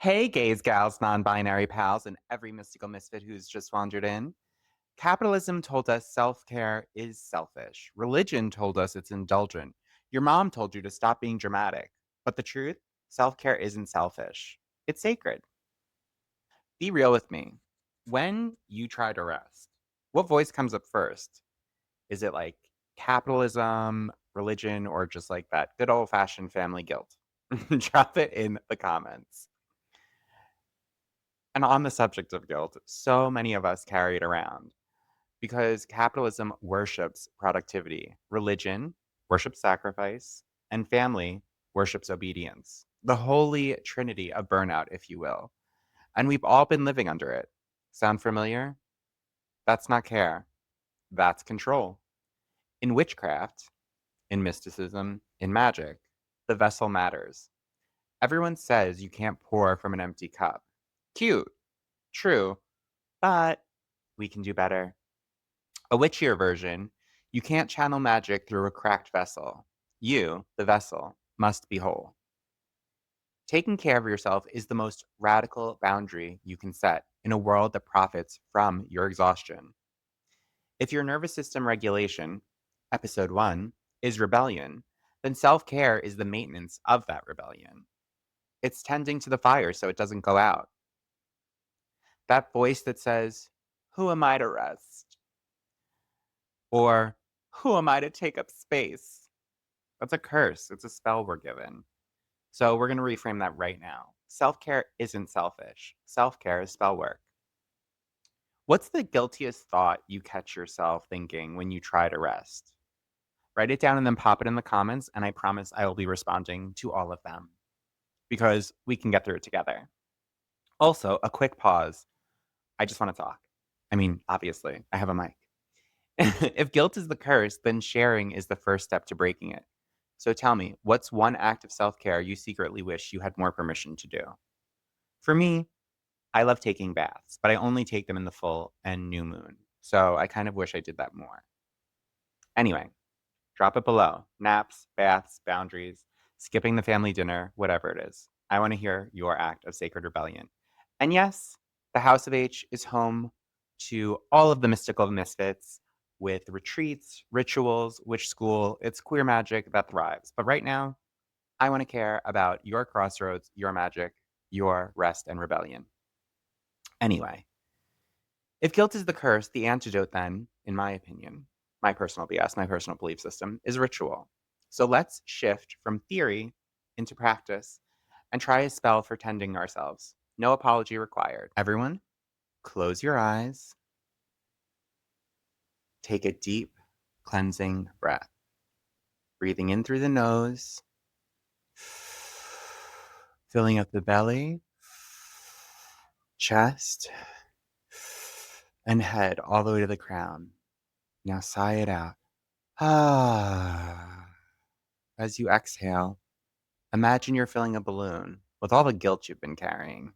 Hey, gays, gals, non binary pals, and every mystical misfit who's just wandered in. Capitalism told us self care is selfish. Religion told us it's indulgent. Your mom told you to stop being dramatic. But the truth, self care isn't selfish, it's sacred. Be real with me. When you try to rest, what voice comes up first? Is it like capitalism, religion, or just like that good old fashioned family guilt? Drop it in the comments. And on the subject of guilt, so many of us carry it around because capitalism worships productivity, religion worships sacrifice, and family worships obedience. The holy trinity of burnout, if you will. And we've all been living under it. Sound familiar? That's not care, that's control. In witchcraft, in mysticism, in magic, the vessel matters. Everyone says you can't pour from an empty cup. Cute, true, but we can do better. A witchier version, you can't channel magic through a cracked vessel. You, the vessel, must be whole. Taking care of yourself is the most radical boundary you can set in a world that profits from your exhaustion. If your nervous system regulation, episode 1, is rebellion, then self care is the maintenance of that rebellion. It's tending to the fire so it doesn't go out. That voice that says, "Who am I to rest?" Or, "Who am I to take up space?" That's a curse. It's a spell we're given. So we're going to reframe that right now. Self care isn't selfish, self care is spell work. What's the guiltiest thought you catch yourself thinking when you try to rest? Write it down and then pop it in the comments, and I promise I will be responding to all of them because we can get through it together. Also, a quick pause. I just want to talk. I mean, obviously, I have a mic. If guilt is the curse, then sharing is the first step to breaking it. So tell me, what's one act of self care you secretly wish you had more permission to do? For me, I love taking baths, but I only take them in the full and new moon. So I kind of wish I did that more. Anyway, drop it below. Naps, baths, boundaries, skipping the family dinner, whatever it is. I want to hear your act of sacred rebellion. And yes, the House of H is home to all of the mystical misfits with retreats, rituals, witch school. It's queer magic that thrives. But right now, I want to care about your crossroads, your magic, your rest and rebellion. Anyway, if guilt is the curse, the antidote then, in my opinion, my personal BS, my personal belief system, is ritual. So let's shift from theory into practice and try a spell for tending ourselves. No apology required. Everyone, close your eyes. Take a deep, cleansing breath. Breathing in through the nose, filling up the belly, chest, and head all the way to the crown. Now sigh it out. Ah. As you exhale, imagine you're filling a balloon with all the guilt you've been carrying.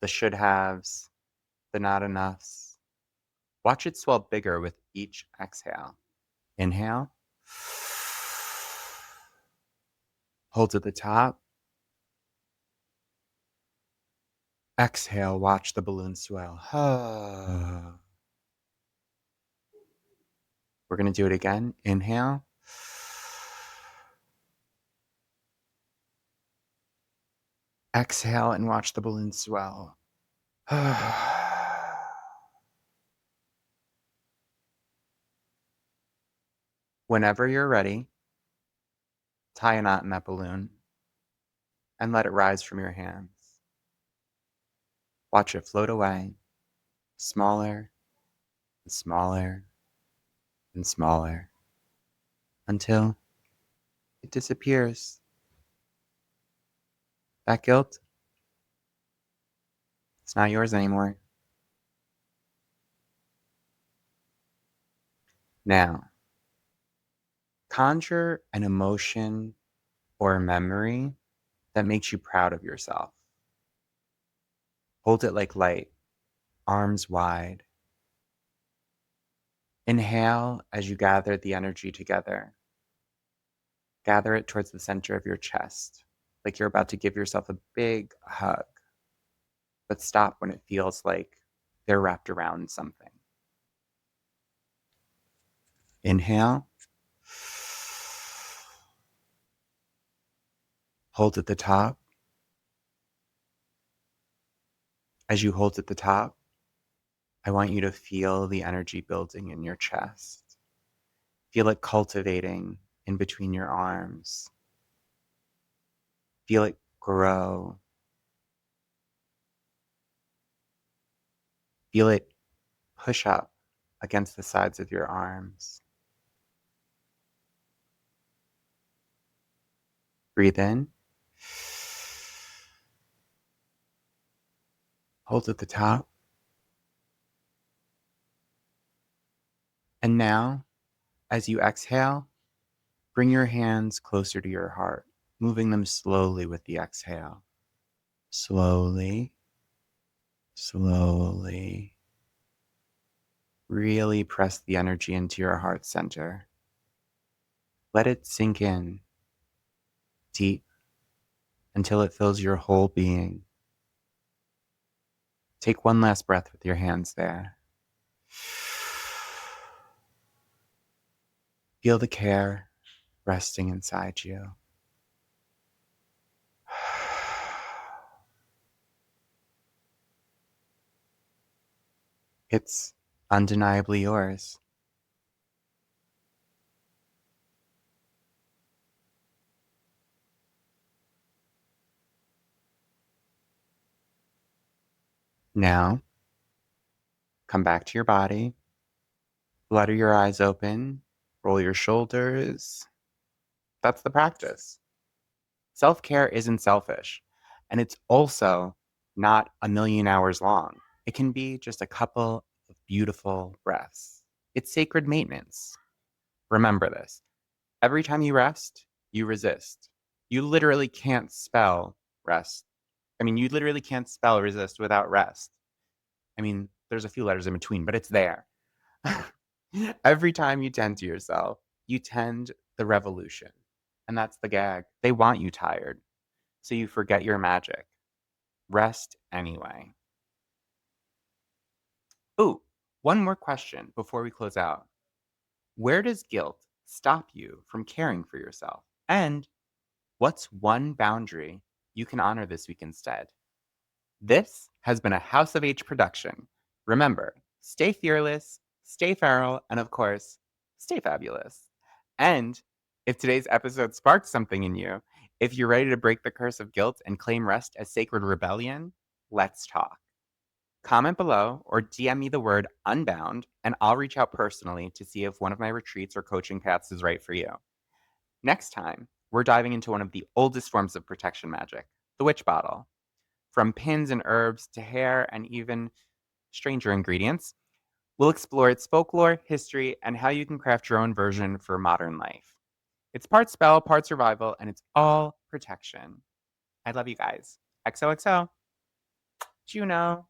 The should haves, the not enoughs. Watch it swell bigger with each exhale. Inhale. Hold at the top. Exhale, watch the balloon swell. We're going to do it again. Inhale. Exhale and watch the balloon swell. Whenever you're ready, tie a knot in that balloon and let it rise from your hands. Watch it float away, smaller and smaller and smaller, until it disappears. That guilt, it's not yours anymore. Now, conjure an emotion or a memory that makes you proud of yourself. Hold it like light, arms wide. Inhale as you gather the energy together. Gather it towards the center of your chest. like you're about to give yourself a big hug, but stop when it feels like they're wrapped around something. Inhale. Hold at the top. As you hold at the top, I want you to feel the energy building in your chest. Feel it cultivating in between your arms. Feel it grow. Feel it push up against the sides of your arms. Breathe in. Hold at the top. And now, as you exhale, bring your hands closer to your heart, moving them slowly with the exhale. Slowly, slowly. Really press the energy into your heart center. Let it sink in deep until it fills your whole being. Take one last breath with your hands there. Feel the care resting inside you. It's undeniably yours. Now, come back to your body. Flutter your eyes open. Roll your shoulders. That's the practice. Self-care isn't selfish, and it's also not a million hours long. It can be just a couple of beautiful breaths. It's sacred maintenance. Remember this. Every time you rest, you resist. You literally can't spell rest. You literally can't spell resist without rest. There's a few letters in between, but it's there. Every time you tend to yourself, you tend the revolution. And that's the gag. They want you tired, so you forget your magic. Rest anyway. Ooh, one more question before we close out. Where does guilt stop you from caring for yourself? And what's one boundary you can honor this week instead? This has been a House of H production. Remember, stay fearless, stay feral, and of course, stay fabulous. And if today's episode sparked something in you, if you're ready to break the curse of guilt and claim rest as sacred rebellion, let's talk. Comment below or DM me the word unbound, and I'll reach out personally to see if one of my retreats or coaching paths is right for you. Next time, we're diving into one of the oldest forms of protection magic, the witch bottle. From pins and herbs to hair and even stranger ingredients, we'll explore its folklore, history, and how you can craft your own version for modern life. It's part spell, part survival, and it's all protection. I love you guys. XOXO. Juno.